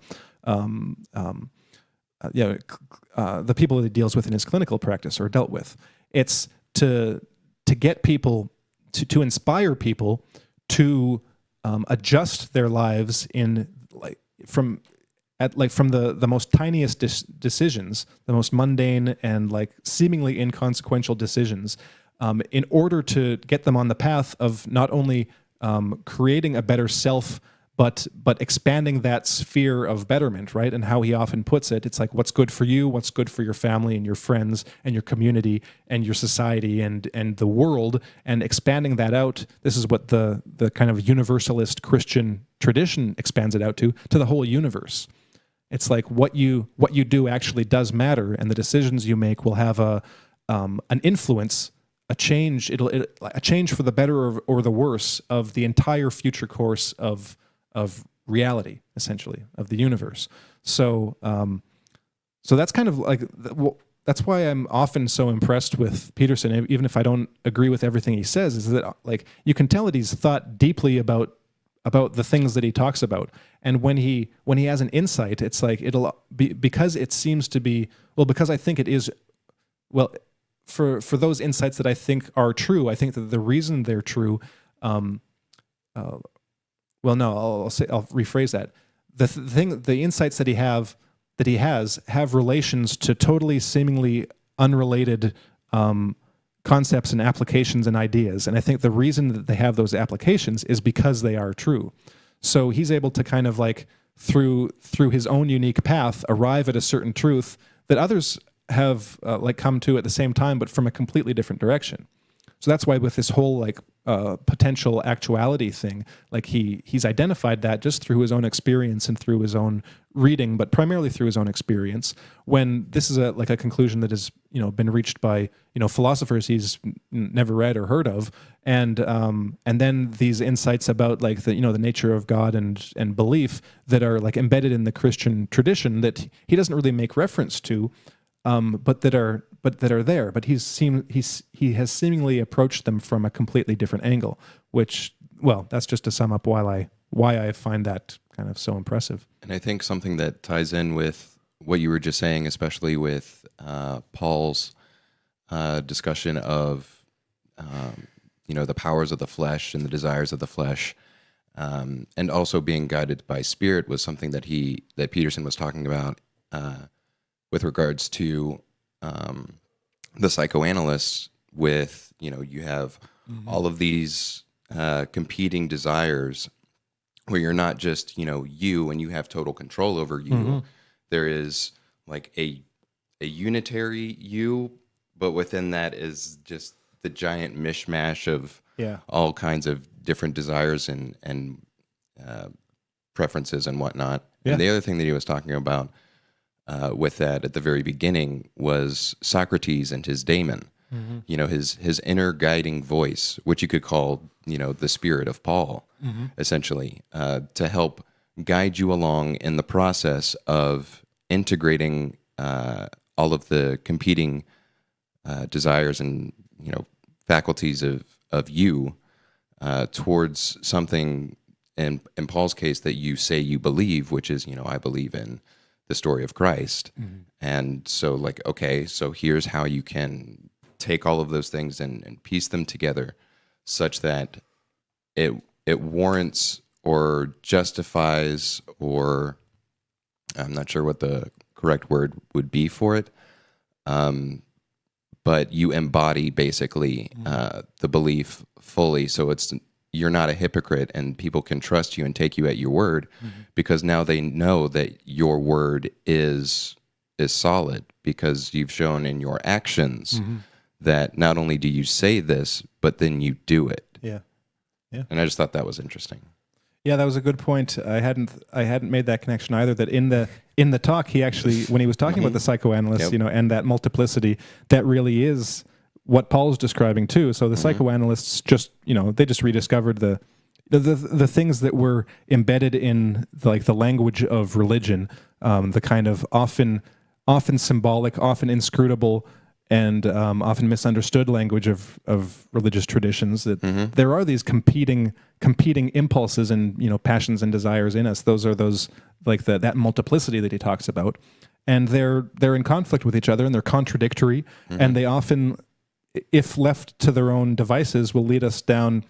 people that he deals with in his clinical practice or dealt with. It's to get people to inspire people to adjust their lives from the most tiniest decisions, the most mundane and like seemingly inconsequential decisions, in order to get them on the path of not only creating a better self, but expanding that sphere of betterment, right? And how he often puts it, it's like what's good for you, what's good for your family and your friends and your community and your society and the world, and expanding that out. This is what the kind of universalist Christian tradition expands it out to the whole universe. It's like what you do actually does matter, and the decisions you make will have an influence, a change. A change for the better or the worse of the entire future course of reality, essentially, of the universe. So that's kind of like that's why I'm often so impressed with Peterson, even if I don't agree with everything he says. Is that like you can tell that he's thought deeply about the things that he talks about, and when he has an insight, it's like it'll be because it seems to be because I think it is for those insights that I think are true. I think that the reason they're true. I'll rephrase that. The insights that he has relations to totally seemingly unrelated concepts and applications and ideas. And I think the reason that they have those applications is because they are true. So he's able to kind of like through his own unique path arrive at a certain truth that others have come to at the same time, but from a completely different direction. So that's why with this whole potential actuality thing, like he's identified that just through his own experience and through his own reading, but primarily through his own experience. When this is a conclusion that has been reached by philosophers he's never read or heard of, and then these insights about the nature of God and belief that are like embedded in the Christian tradition that he doesn't really make reference to. But that are there. But he has seemingly approached them from a completely different angle. Which, that's just to sum up why I find that kind of so impressive. And I think something that ties in with what you were just saying, especially with Paul's discussion of the powers of the flesh and the desires of the flesh, And also being guided by spirit was something that Peterson was talking about with regards to the psychoanalysts. With you have all of these competing desires, where you're not just you and you have total control over you. There is like a unitary you, but within that is just the giant mishmash of all kinds of different desires and preferences and whatnot. And the other thing that he was talking about with that at the very beginning was Socrates and his daemon. His inner guiding voice, which you could call the spirit of Paul, essentially, to help guide you along in the process of integrating all of the competing desires and faculties of you towards something in Paul's case that you say you believe, which is I believe in the story of Christ. And so okay, so here's how you can take all of those things and piece them together such that it warrants or justifies, or I'm not sure what the correct word would be for it, but you embody basically the belief fully, so you're not a hypocrite and people can trust you and take you at your word, because now they know that your word is solid, because you've shown in your actions that not only do you say this, but then you do it. Yeah. And I just thought that was interesting. Yeah, that was a good point. I hadn't made that connection either. That in the talk, he actually, when he was talking about the psychoanalysts, and that multiplicity, that really is what Paul's describing too. So the psychoanalysts just, they just rediscovered the things that were embedded in the language of religion, the kind of often symbolic, often inscrutable, and often misunderstood language of religious traditions. That there are these competing impulses and passions and desires in us. Those are that multiplicity that he talks about, and they're in conflict with each other, and they're contradictory, and they often, if left to their own devices, will lead us down.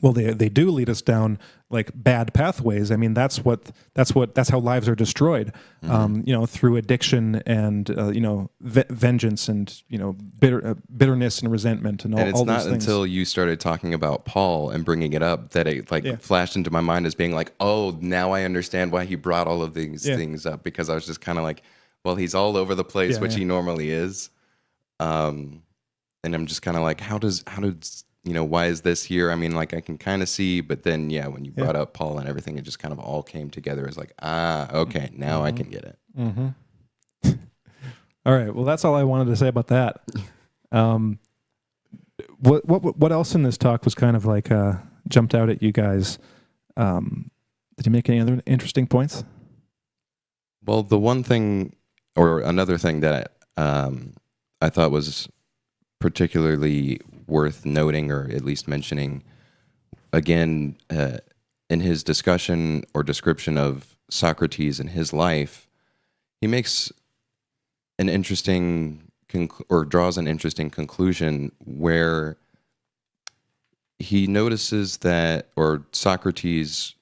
Well, they do lead us down bad pathways. I mean, that's how lives are destroyed. Through addiction and vengeance and bitterness and resentment and all. And it's all not those things. until you started talking about Paul and bringing it up that it flashed into my mind as being oh, now I understand why he brought all of these things up, because I was just kind of well, he's all over the place, which he normally is. And I'm just kind of how does why is this here? I mean, I can kind of see, but then, when you brought up Paul and everything, it just kind of all came together as okay, now I can get it. All right. Well, that's all I wanted to say about that. What else in this talk was kind of jumped out at you guys? Did you make any other interesting points? Well, the one thing, or another thing that I thought was particularly worth noting, or at least mentioning, again, in his discussion or description of Socrates and his life, he makes an interesting draws an interesting conclusion, where he notices that, or Socrates,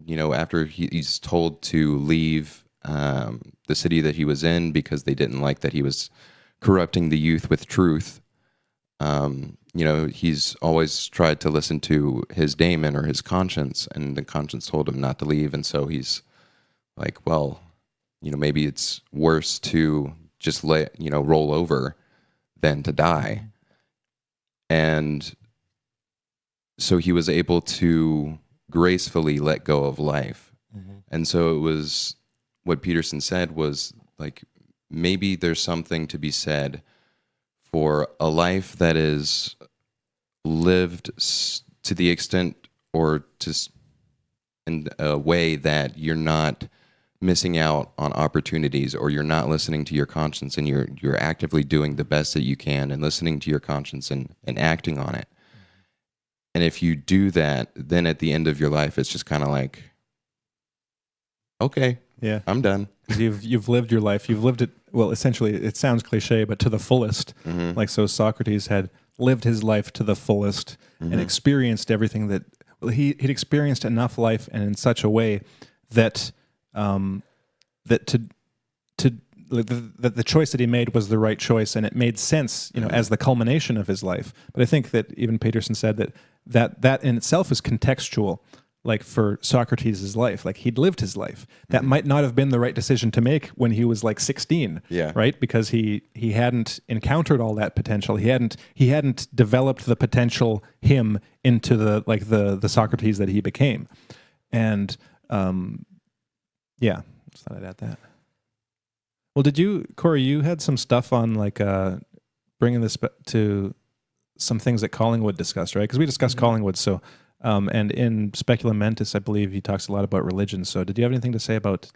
after he's told to leave the city that he was in because they didn't like that he was corrupting the youth with truth. He's always tried to listen to his daemon or his conscience, and the conscience told him not to leave. And so he's well, maybe it's worse to just roll over than to die. And so he was able to gracefully let go of life. And so it was, what Peterson said was maybe there's something to be said for a life that is lived to the extent, or in a way that you're not missing out on opportunities, or you're not listening to your conscience, and you're actively doing the best that you can and listening to your conscience and acting on it. And if you do that, then at the end of your life, it's just kind of okay, I'm done. You've lived your life. You've lived it. Well, essentially, it sounds cliche, but to the fullest. So Socrates had lived his life to the fullest and experienced everything that he'd experienced enough life and in such a way that that that the choice that he made was the right choice, and it made sense, as the culmination of his life. But I think that even Peterson said that in itself is contextual. Like for Socrates' life, like he'd lived his life. That might not have been the right decision to make when he was like 16, right? Because he hadn't encountered all that potential. He hadn't developed the potential him into the Socrates that he became. And just thought I'd add that. Well, Corey, you had some stuff on like bringing this to some things that Collingwood discussed, right? Because we discussed Collingwood, so. And in Speculum Mentis, I believe he talks a lot about religion. So did you have anything to say about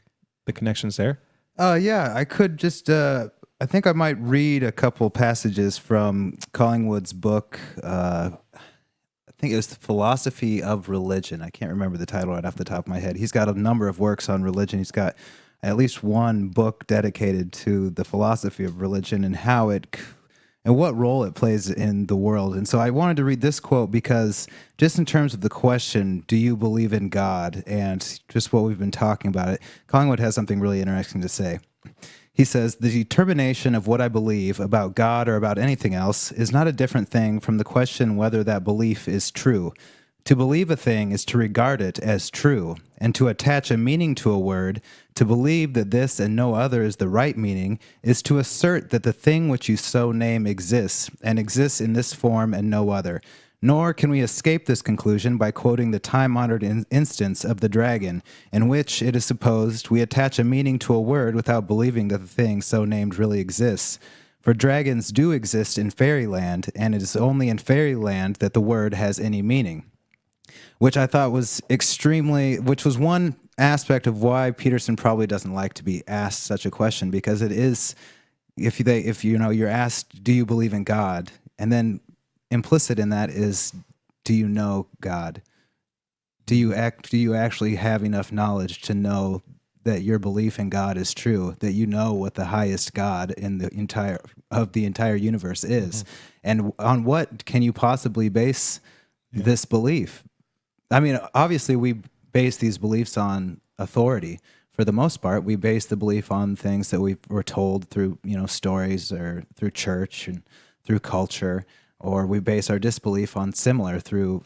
the connections there? Yeah, I could just, I think I might read a couple passages from Collingwood's book. I think it was The Philosophy of Religion. I can't remember the title right off the top of my head. He's got a number of works on religion. He's got at least one book dedicated to the philosophy of religion and how it... and what role it plays in the world. And so I wanted to read this quote because just in terms of the question, do you believe in God, and just what we've been talking about it, Collingwood has something really interesting to say. He says, the determination of what I believe about God or about anything else is not a different thing from the question whether that belief is true. To believe a thing is to regard it as true, and to attach a meaning to a word, to believe that this and no other is the right meaning, is to assert that the thing which you so name exists, and exists in this form and no other. Nor can we escape this conclusion by quoting the time-honored instance of the dragon, in which, it is supposed, we attach a meaning to a word without believing that the thing so named really exists. For dragons do exist in fairyland, and it is only in fairyland that the word has any meaning. Which I thought was which was one aspect of why Peterson probably doesn't like to be asked such a question, because it is, if you're asked, do you believe in God? And then implicit in that is, do you know God? Do you actually have enough knowledge to know that your belief in God is true, that you know what the highest God in the entire universe is? And on what can you possibly base this belief? I mean, obviously, we base these beliefs on authority. For the most part, we base the belief on things that we were told through, stories or through church and through culture, or we base our disbelief on similar through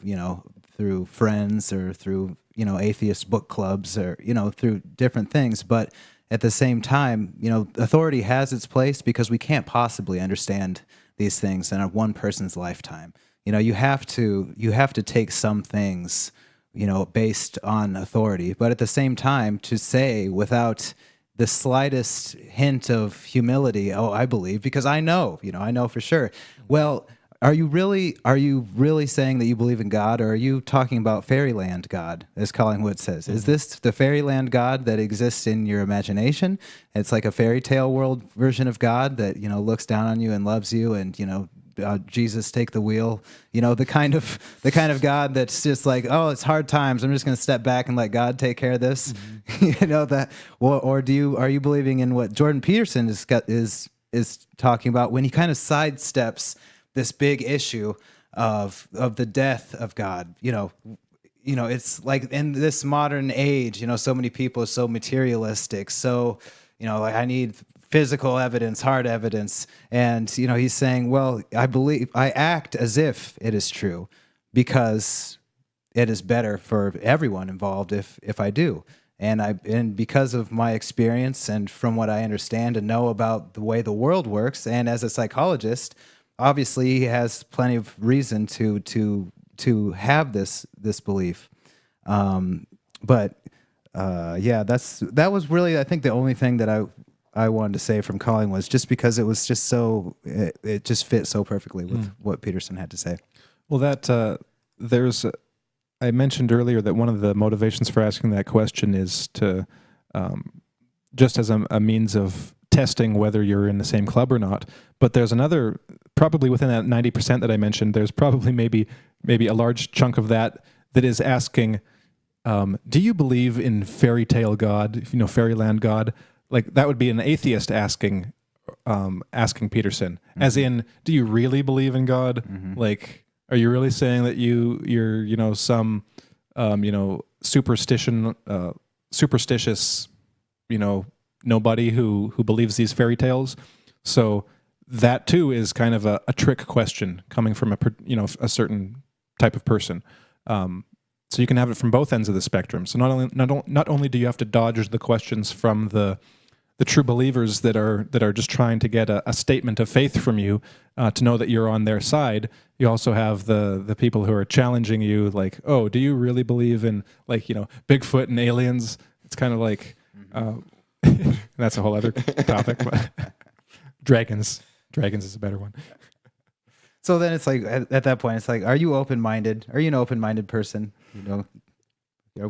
friends or through, atheist book clubs or, through different things. But at the same time, authority has its place because we can't possibly understand these things in one person's lifetime. You have to take some things, based on authority, but at the same time, to say without the slightest hint of humility, oh, I believe because I know for sure. Well, are you really saying that you believe in God, or are you talking about fairyland God, as Collingwood says? Is this the fairyland God that exists in your imagination? It's like a fairy tale world version of God that looks down on you and loves you, and Jesus, take the wheel. The kind of God that's just like, oh, it's hard times, I'm just going to step back and let God take care of this. That. Or are you believing in what Jordan Peterson is talking about when he kind of sidesteps this big issue of the death of God? It's like in this modern age, so many people are so materialistic. So, like I need physical evidence, hard evidence. And, he's saying, well, I act as if it is true because it is better for everyone involved if I do. And because of my experience and from what I understand and know about the way the world works, and as a psychologist, obviously he has plenty of reason to have this belief. That was really, I think, the only thing that I wanted to say from Colin was just because it was just it just fit so perfectly with what Peterson had to say. Well, I mentioned earlier that one of the motivations for asking that question is to, just as a means of testing whether you're in the same club or not. But there's another, probably within that 90% that I mentioned, there's probably maybe a large chunk of that is asking, do you believe in fairy tale God, fairyland God? Like that would be an atheist asking Peterson, as in, do you really believe in God? Like, are you really saying that you're some superstitious, nobody who believes these fairy tales. So that too is kind of a trick question coming from a certain type of person. So you can have it from both ends of the spectrum. So not only do you have to dodge the questions from the true believers that are just trying to get a statement of faith from you to know that you're on their side. You also have the people who are challenging you, like, oh, do you really believe in Bigfoot and aliens? It's kind of like that's a whole other topic. But dragons is a better one. So then it's like at that point, it's like, are you open-minded? Are you an open-minded person?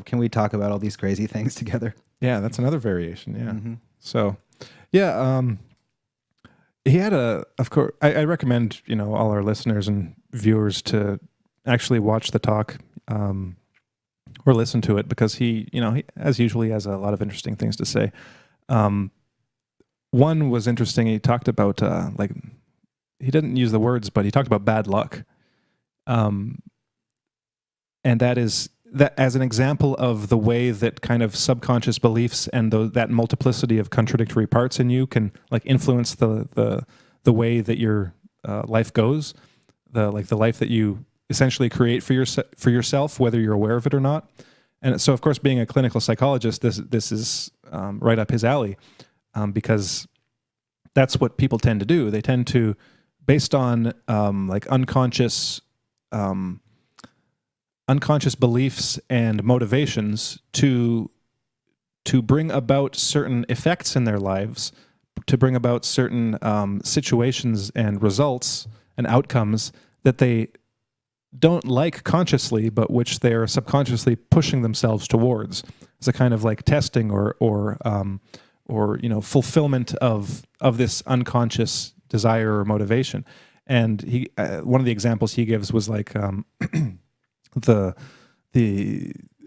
Can we talk about all these crazy things together? Yeah, that's another variation. Yeah. Mm-hmm. So, yeah, he had of course, I recommend, all our listeners and viewers to actually watch the talk or listen to it, because he, as usually, has a lot of interesting things to say. One was interesting. He talked about, he didn't use the words, but he talked about bad luck. And that is that as an example of the way that kind of subconscious beliefs and that multiplicity of contradictory parts in you can influence the way that your life goes, the life that you essentially create for yourself, whether you're aware of it or not. And so, of course, being a clinical psychologist, this is right up his alley, because that's what people tend to do. They tend to, based on unconscious beliefs and motivations, to bring about certain effects in their lives, to bring about certain situations and results and outcomes that they don't like consciously, but which they are subconsciously pushing themselves towards. It's a kind of testing or fulfillment of this unconscious desire or motivation. And he one of the examples he gives was the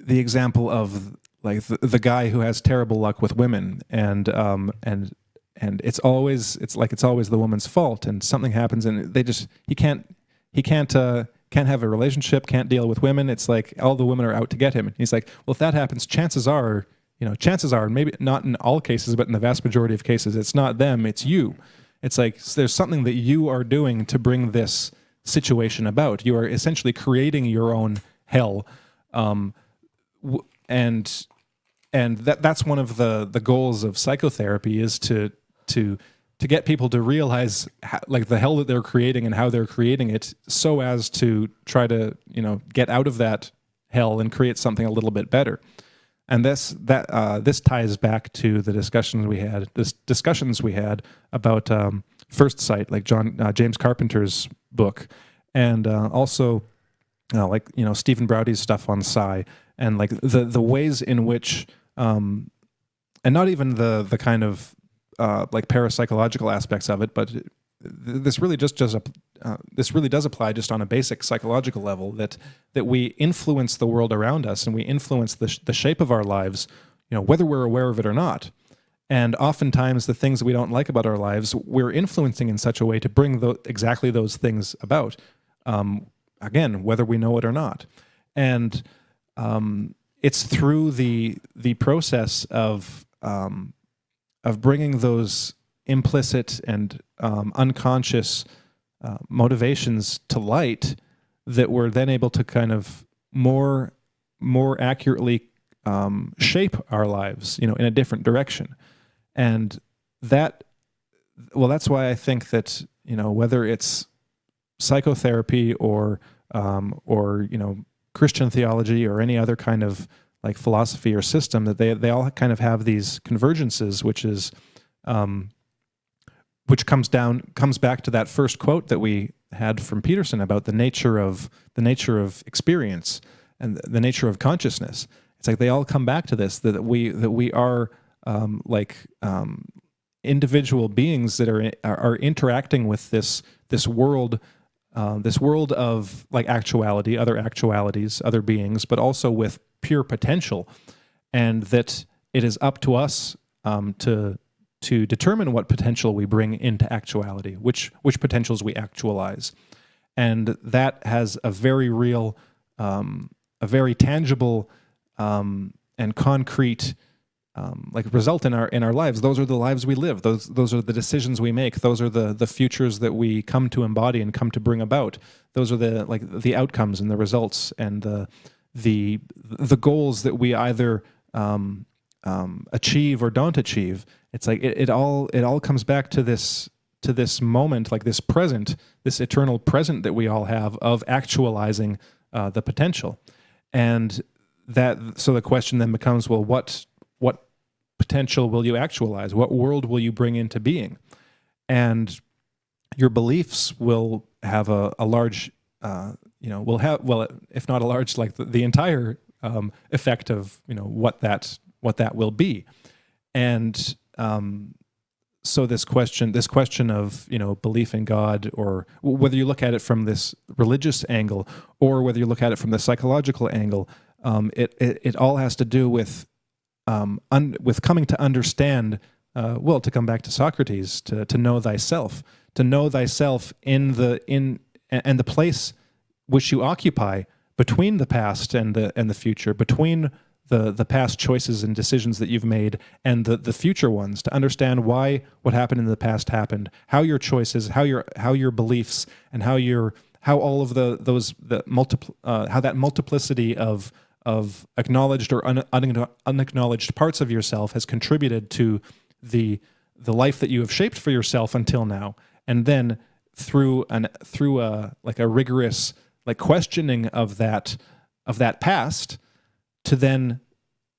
example of the guy who has terrible luck with women, and it's always the woman's fault, and something happens and he can't have a relationship, can't deal with women. It's like all the women are out to get him. And he's like, well, if that happens, chances are, maybe not in all cases, but in the vast majority of cases, it's not them, it's you. It's like there's something that you are doing to bring this situation about. You are essentially creating your own hell, and that's one of the goals of psychotherapy, is to get people to realize the hell that they're creating and how they're creating it, so as to try to get out of that hell and create something a little bit better. And this ties back to the discussions we had about First Sight, like James Carpenter's book, and also Stephen Browdy's stuff on psi, and the ways in which and not even the kind of parapsychological aspects of it, but this really does apply just on a basic psychological level, that we influence the world around us, and we influence the shape of our lives, whether we're aware of it or not. And oftentimes the things that we don't like about our lives, we're influencing in such a way to bring exactly those things about, again, whether we know it or not. And it's through the process of bringing those implicit and unconscious motivations to light that we're then able to kind of more accurately shape our lives, in a different direction. And that's why I think that, whether it's psychotherapy or Christian theology or any other kind of philosophy or system, that they all kind of have these convergences, which comes back to that first quote that we had from Peterson about the nature of experience and the nature of consciousness. It's like they all come back to this, that we are individual beings that are interacting with this world of actuality, other actualities, other beings, but also with pure potential, and that it is up to us to determine what potential we bring into actuality, which potentials we actualize. And that has a very real very tangible and concrete like result in our lives. Those are the lives we live. Those are the decisions we make. Those are the futures that we come to embody and come to bring about. Those are the outcomes and the results and the goals that we either achieve or don't achieve. It's like it all comes back to this moment, like this present, this eternal present that we all have of actualizing the potential. And so the question then becomes, well, what potential will you actualize? What world will you bring into being? And your beliefs will have a large, will have, well, if not a large, like the entire effect of what that will be. And so this question of belief in God, or whether you look at it from this religious angle or whether you look at it from the psychological angle, it all has to do with coming to understand. To come back to Socrates, to know thyself, in the place which you occupy between the past and the future, between the past choices and decisions that you've made and the future ones, to understand why what happened in the past happened, how your choices, how your beliefs, and how all of how that multiplicity of acknowledged or unacknowledged parts of yourself has contributed to the life that you have shaped for yourself until now. And then through a rigorous questioning of that past, to then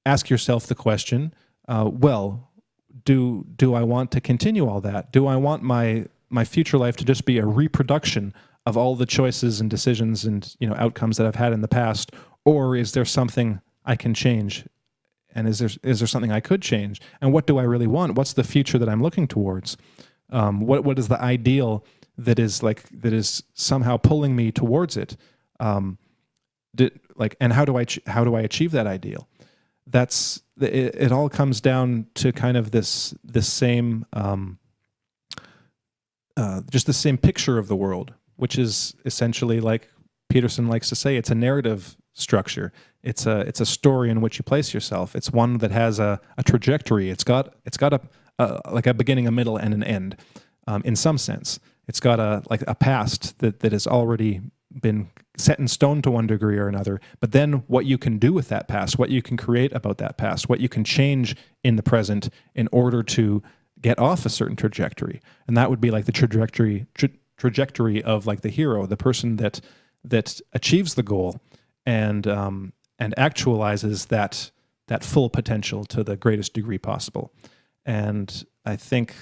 ask yourself the question, do I want to continue all that? Do I want my future life to just be a reproduction of all the choices and decisions and outcomes that I've had in the past, or is there something I can change? And is there something I could change? And what do I really want? What's the future that I'm looking towards? What is the ideal that is somehow pulling me towards it? And how do I achieve that ideal? It all comes down to kind of this same just the same picture of the world, which is essentially, like Peterson likes to say, it's a narrative structure. It's a story in which you place yourself. It's one that has a trajectory. It's got a beginning, a middle, and an end. In some sense, it's got a past that has already been set in stone to one degree or another. But then what you can do with that past, what you can create about that past, what you can change in the present in order to get off a certain trajectory, and that would be like the trajectory of like the hero, the person that achieves the goal and actualizes that full potential to the greatest degree possible. And I think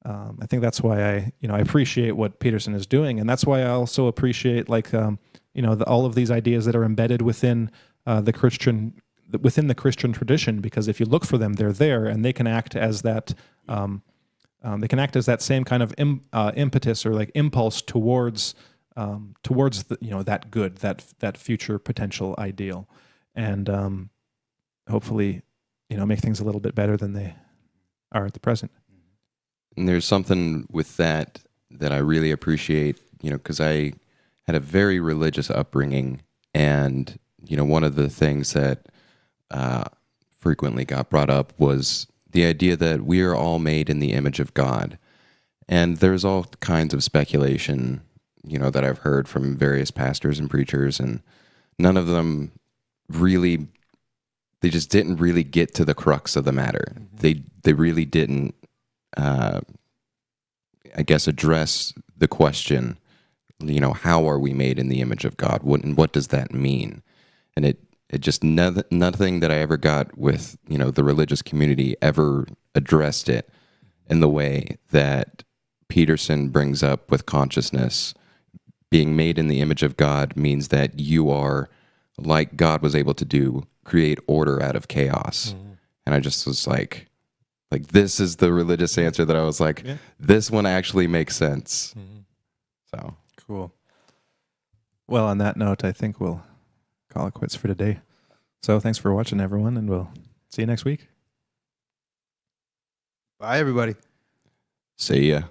that's why I appreciate what Peterson is doing, and that's why I also appreciate all of these ideas that are embedded within the Christian tradition, because if you look for them, they're there, and they can act as that same kind of impetus or like impulse towards that good, that future potential ideal, and hopefully make things a little bit better than they are at the present. And there's something with that I really appreciate, because I had a very religious upbringing, and one of the things that frequently got brought up was the idea that we are all made in the image of God. And there's all kinds of speculation, that I've heard from various pastors and preachers, and none of them really, they just didn't really get to the crux of the matter. Mm-hmm. They really didn't, address the question, how are we made in the image of God? What does that mean? And it just, nothing that I ever got with, the religious community ever addressed it in the way that Peterson brings up with consciousness. Being made in the image of God means that you are, like God was able to do, create order out of chaos. Mm-hmm. And I just was like, this is the religious answer that I was like, yeah. This one actually makes sense. Mm-hmm. So cool. Well, on that note, I think we'll call it quits for today. So thanks for watching, everyone, and we'll see you next week. Bye, everybody. See ya.